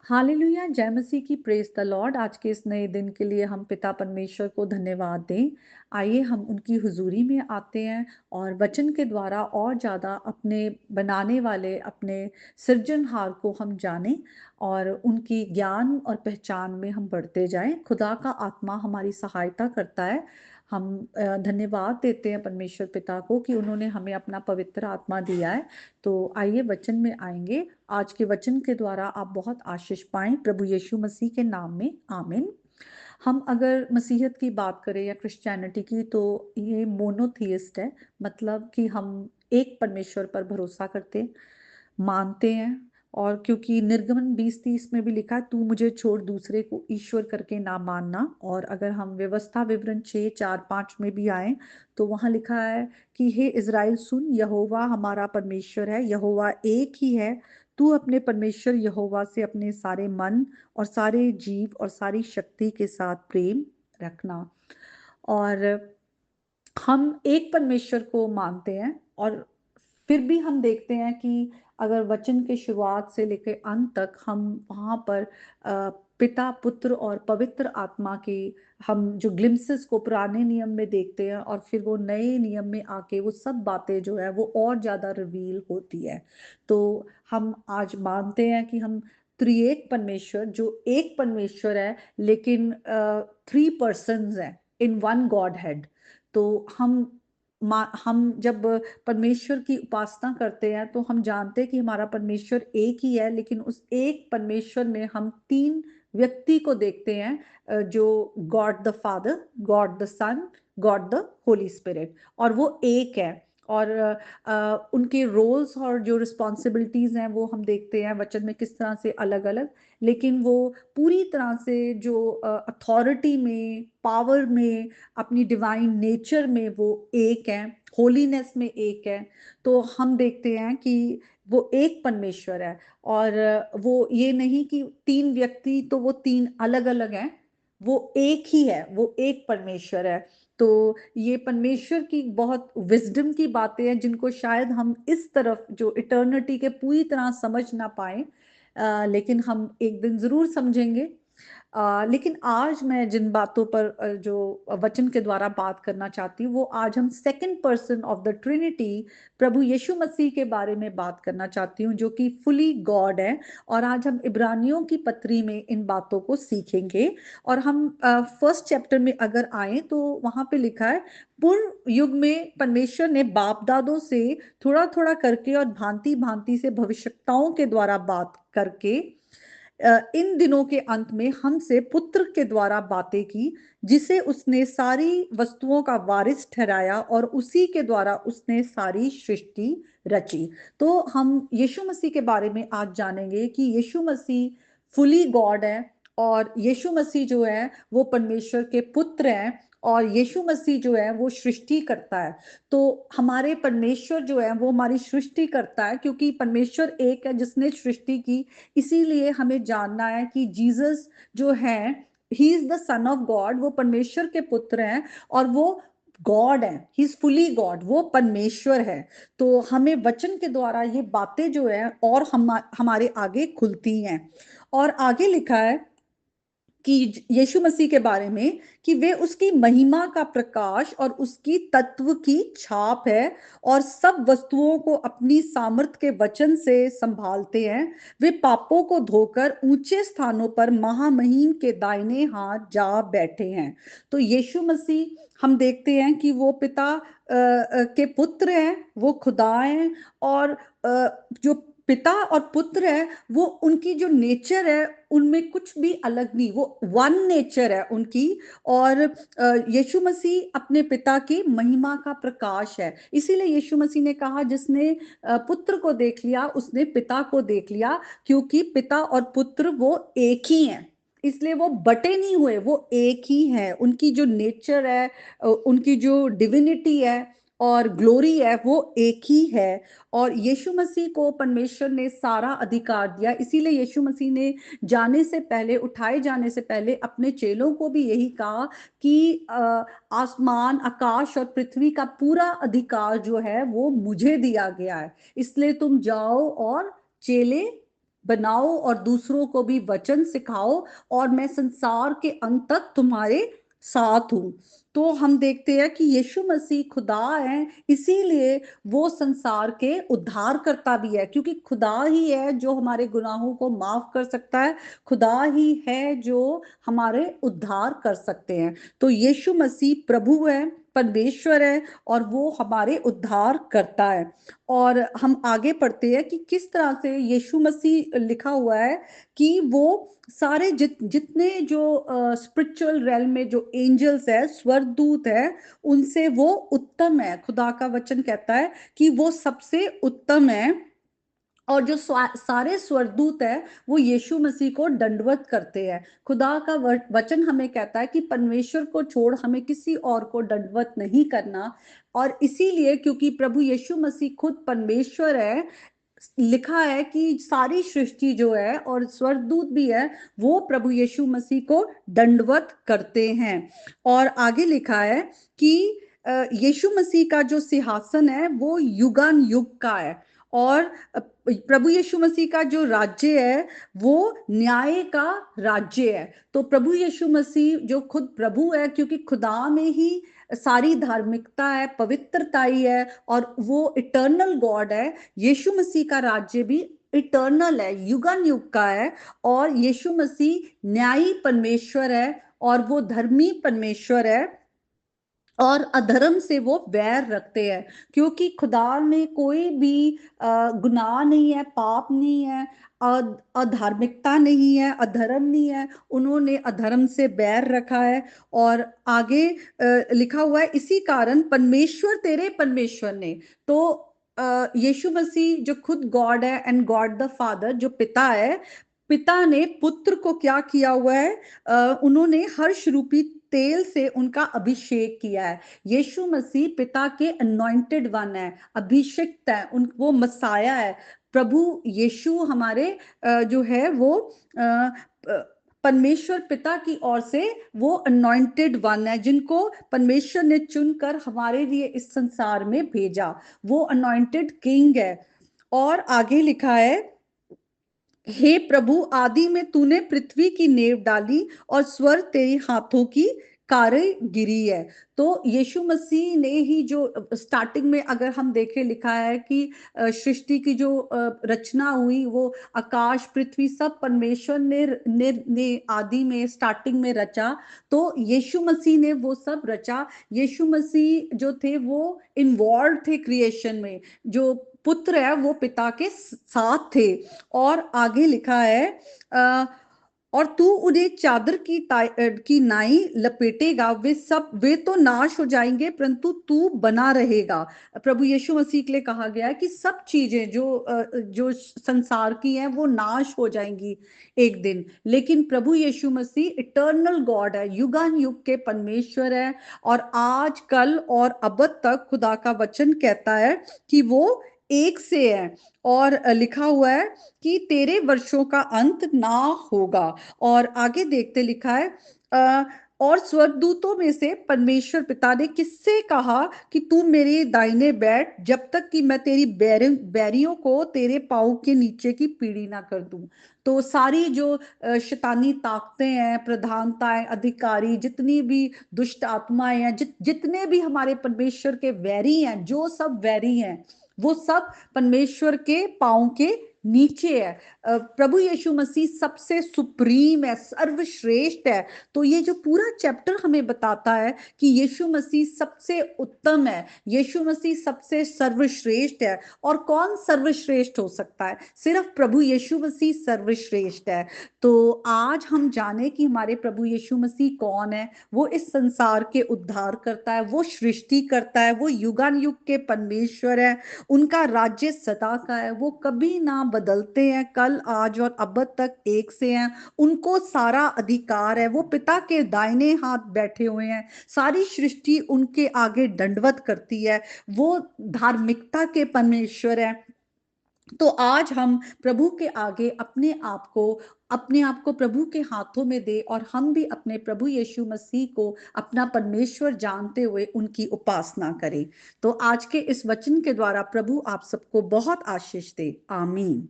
Hallelujah, जय मसीह की, praise the Lord. आज के इस नए दिन के लिए हम पिता परमेश्वर को धन्यवाद दें। आइए हम उनकी हुजूरी में आते हैं और वचन के द्वारा और ज़्यादा अपने बनाने वाले अपने सृजनहार को हम जानें और उनकी ज्ञान और पहचान में हम बढ़ते जाएं। खुदा का आत्मा हमारी सहायता करता है। हम धन्यवाद देते हैं परमेश्वर पिता को कि उन्होंने हमें अपना पवित्र आत्मा दिया है। तो आइए वचन में आएंगे। आज के वचन के द्वारा आप बहुत आशीष पाएं प्रभु यीशु मसीह के नाम में, आमीन। हम अगर मसीहत की बात करें या क्रिश्चियनिटी की, तो ये मोनोथियस्ट है। मतलब कि हम एक परमेश्वर पर भरोसा करते मानते हैं। और क्योंकि निर्गमन 20:30 में भी लिखा है, तू मुझे छोड़ दूसरे को ईश्वर करके ना मानना। और अगर हम व्यवस्था विवरण 6:4-5 में भी आए तो वहां लिखा है कि हे इज़राइल सुन, यहोवा हमारा परमेश्वर है, यहोवा एक ही है। तू अपने परमेश्वर यहोवा से अपने सारे मन और सारे जीव और सारी शक्ति के साथ प्रेम रखना। और हम एक परमेश्वर को मानते हैं। और फिर भी हम देखते हैं कि अगर वचन के शुरुआत से लेकर अंत तक हम वहां पर पिता, पुत्र और पवित्र आत्मा की हम जो ग्लिम्सेस को पुराने नियम में देखते हैं और फिर वो नए नियम में आके वो सब बातें जो है वो और ज्यादा रिवील होती है। तो हम आज मानते हैं कि हम त्रिएक परमेश्वर, जो एक परमेश्वर है लेकिन 3 पर्सन्स हैं इन वन गॉड हेड। तो हम जब परमेश्वर की उपासना करते हैं तो हम जानते हैं कि हमारा परमेश्वर एक ही है, लेकिन उस एक परमेश्वर में हम 3 व्यक्ति को देखते हैं, जो God the Father, God the Son, God the Holy Spirit. और वो एक है। और उनके रोल्स और जो रिस्पॉन्सिबिलिटीज हैं वो हम देखते हैं वचन में किस तरह से अलग अलग, लेकिन वो पूरी तरह से जो अथॉरिटी में, पावर में, अपनी डिवाइन नेचर में वो एक है, होलीनेस में एक है। तो हम देखते हैं कि वो एक परमेश्वर है। और वो ये नहीं कि 3 व्यक्ति तो वो 3 अलग अलग हैं, वो एक ही है, वो एक परमेश्वर है। तो ये परमेश्वर की बहुत विजडम की बातें हैं जिनको शायद हम इस तरफ जो इटर्निटी के पूरी तरह समझ ना पाए, लेकिन हम एक दिन जरूर समझेंगे। लेकिन आज मैं जिन बातों पर जो वचन के द्वारा बात करना चाहती हूँ, वो आज हम second person of the trinity प्रभु यीशु मसीह के बारे में बात करना चाहती हूँ, जो कि फुली गॉड है। और आज हम इब्रानियों की पत्री में इन बातों को सीखेंगे। और हम फर्स्ट चैप्टर में अगर आए तो वहां पे लिखा है, पूर्व युग में परमेश्वर ने बाप दादों से थोड़ा थोड़ा करके और भांति भांति से भविष्यताओं के द्वारा बात करके इन दिनों के अंत में हमसे पुत्र के द्वारा बातें की, जिसे उसने सारी वस्तुओं का वारिस ठहराया और उसी के द्वारा उसने सारी सृष्टि रची। तो हम यीशु मसीह के बारे में आज जानेंगे कि यीशु मसीह फुली गॉड है और यीशु मसीह जो है वो परमेश्वर के पुत्र हैं और यीशु मसीह जो है वो सृष्टि करता है। तो हमारे परमेश्वर जो है वो हमारी सृष्टि करता है, क्योंकि परमेश्वर एक है जिसने सृष्टि की। इसीलिए हमें जानना है कि जीसस जो है, he is the son of God, वो परमेश्वर के पुत्र हैं और वो गॉड है, ही इज फुली गॉड, वो परमेश्वर है। तो हमें वचन के द्वारा ये बातें जो है और हमारे आगे खुलती हैं। और आगे लिखा है कि यीशु मसीह के बारे में कि वे उसकी महिमा का प्रकाश और उसकी तत्व की छाप है और सब वस्तुओं को अपनी सामर्थ के वचन से संभालते हैं। वे पापों को धोकर ऊंचे स्थानों पर महामहिम के दाहिने हाथ जा बैठे हैं। तो यीशु मसीह, हम देखते हैं कि वो पिता के पुत्र हैं, वो खुदा हैं। और जो पिता और पुत्र है, वो उनकी जो नेचर है उनमें कुछ भी अलग नहीं, वो वन नेचर है उनकी। और यीशु मसीह अपने पिता की महिमा का प्रकाश है। इसीलिए यीशु मसीह ने कहा, जिसने पुत्र को देख लिया उसने पिता को देख लिया, क्योंकि पिता और पुत्र वो एक ही हैं। इसलिए वो बटे नहीं हुए, वो एक ही है। उनकी जो नेचर है, उनकी जो डिविनिटी है और ग्लोरी है, वो एक ही है। और यीशु मसीह को परमेश्वर ने सारा अधिकार दिया। इसीलिए यीशु मसीह ने जाने से पहले, उठाए जाने से पहले अपने चेलों को भी यही कहा कि आसमान, आकाश और पृथ्वी का पूरा अधिकार जो है वो मुझे दिया गया है, इसलिए तुम जाओ और चेले बनाओ और दूसरों को भी वचन सिखाओ, और मैं संसार के अंत तक तुम्हारे साथ हूं। तो हम देखते हैं कि यीशु मसीह खुदा है, इसीलिए वो संसार के उद्धार करता भी है, क्योंकि खुदा ही है जो हमारे गुनाहों को माफ कर सकता है, खुदा ही है जो हमारे उद्धार कर सकते हैं। तो यीशु मसीह प्रभु है, परमेश्वर है, और वो हमारे उद्धार करता है। और हम आगे पढ़ते हैं कि किस तरह से यीशु मसीह लिखा हुआ है कि वो सारे जितने जो स्पिरिचुअल रेल में जो एंजल्स है, स्वर्गदूत है, उनसे वो उत्तम है। खुदा का वचन कहता है कि वो सबसे उत्तम है, और जो सारे स्वर्गदूत है वो यीशु मसीह को दंडवत करते हैं। खुदा का वचन हमें कहता है कि परमेश्वर को छोड़ हमें किसी और को दंडवत नहीं करना। और इसीलिए, क्योंकि प्रभु यीशु मसीह खुद परमेश्वर है, लिखा है कि सारी सृष्टि जो है और स्वर्गदूत भी है, वो प्रभु यीशु मसीह को दंडवत करते हैं। और आगे लिखा है कि यीशु मसीह का जो सिंहासन है वो युगान युग का है, और प्रभु यीशु मसीह का जो राज्य है वो न्याय का राज्य है। तो प्रभु यीशु मसीह जो खुद प्रभु है, क्योंकि खुदा में ही सारी धार्मिकता है, पवित्रता ही है, और वो इटर्नल गॉड है। यीशु मसीह का राज्य भी इटर्नल है, युगान युग का है, और यीशु मसीह न्यायी परमेश्वर है, और वो धर्मी परमेश्वर है, और अधर्म से वो वैर रखते हैं, क्योंकि खुदा में कोई भी गुनाह नहीं है, पाप नहीं है, अधार्मिकता नहीं है, अधर्म नहीं है। उन्होंने अधर्म से बैर रखा है। और आगे लिखा हुआ है, इसी कारण परमेश्वर तेरे परमेश्वर ने, तो यीशु मसीह जो खुद गॉड है एंड गॉड द फादर, जो पिता है, पिता ने पुत्र को क्या किया हुआ है, उन्होंने हर्ष रूपी तेल से उनका अभिषेक किया है। यीशु मसीह पिता के अनॉइंटेड वन है, अभिषिक्त है, उन वो मसाया है। प्रभु यीशु हमारे जो है वो परमेश्वर पिता की ओर से वो अनॉइंटेड वन है, जिनको परमेश्वर ने चुनकर हमारे लिए इस संसार में भेजा। वो अनॉइंटेड किंग है। और आगे लिखा है, हे प्रभु, आदि में तूने पृथ्वी की नेव डाली और स्वर्ग तेरी हाथों की कारीगिरी है। तो यीशु मसीह ने ही जो स्टार्टिंग में अगर हम देखें, लिखा है कि सृष्टि की जो रचना हुई, वो आकाश पृथ्वी सब परमेश्वर ने आदि में स्टार्टिंग में रचा। तो यीशु मसीह ने वो सब रचा। यीशु मसीह जो थे वो इन्वॉल्व थे क्रिएशन में। जो पुत्र है वो पिता के साथ थे। और आगे लिखा है, और तू उन्हें चादर की नाई लपेटेगा, वे तो नाश हो जाएंगे, परंतु तू बना रहेगा। प्रभु यीशु मसीह के लिए कहा गया है कि सब चीजें जो संसार की हैं वो नाश हो जाएंगी एक दिन, लेकिन प्रभु यीशु मसीह इटर्नल गॉड है, युगान युग के परमेश्वर है, और आज कल और अब तक खुदा का वचन कहता है कि वो एक से है। और लिखा हुआ है कि तेरे वर्षों का अंत ना होगा। और आगे देखते लिखा है, और स्वर्गदूतों में से परमेश्वर पिता ने किससे कहा कि तू मेरे दाहिने बैठ, जब तक कि मैं तेरी बैरियों को तेरे पाँव के नीचे की पीढ़ी ना कर दूं। तो सारी जो शैतानी ताकतें हैं, प्रधानताएं, अधिकारी, जितनी भी दुष्ट आत्माएं हैं, जितने भी हमारे परमेश्वर के वैरी हैं, जो सब वैरी हैं, वो सब परमेश्वर के पाँव के नीचे है। प्रभु यीशु मसीह सबसे सुप्रीम है, सर्वश्रेष्ठ है। तो ये जो पूरा चैप्टर हमें बताता है कि यीशु मसीह सबसे उत्तम है, यीशु मसीह सबसे सर्वश्रेष्ठ है। और कौन सर्वश्रेष्ठ हो सकता है? सिर्फ प्रभु यीशु मसीह सर्वश्रेष्ठ है। तो आज हम जाने कि हमारे प्रभु यीशु मसीह कौन है। वो इस संसार के उद्धार करता है, वो सृष्टि करता है, वो युगान युग के परमेश्वर है। उनका राज्य सदा का है, वो कभी ना बदलते हैं, कल आज और अब तक एक से हैं। उनको सारा अधिकार है, वो पिता के दाहिने हाथ बैठे हुए हैं। सारी सृष्टि उनके आगे दंडवत करती है। वो धार्मिकता के परमेश्वर है। तो आज हम प्रभु के आगे अपने आप को प्रभु के हाथों में दे, और हम भी अपने प्रभु यीशु मसीह को अपना परमेश्वर जानते हुए उनकी उपासना करें। तो आज के इस वचन के द्वारा प्रभु आप सबको बहुत आशीष दे। आमीन।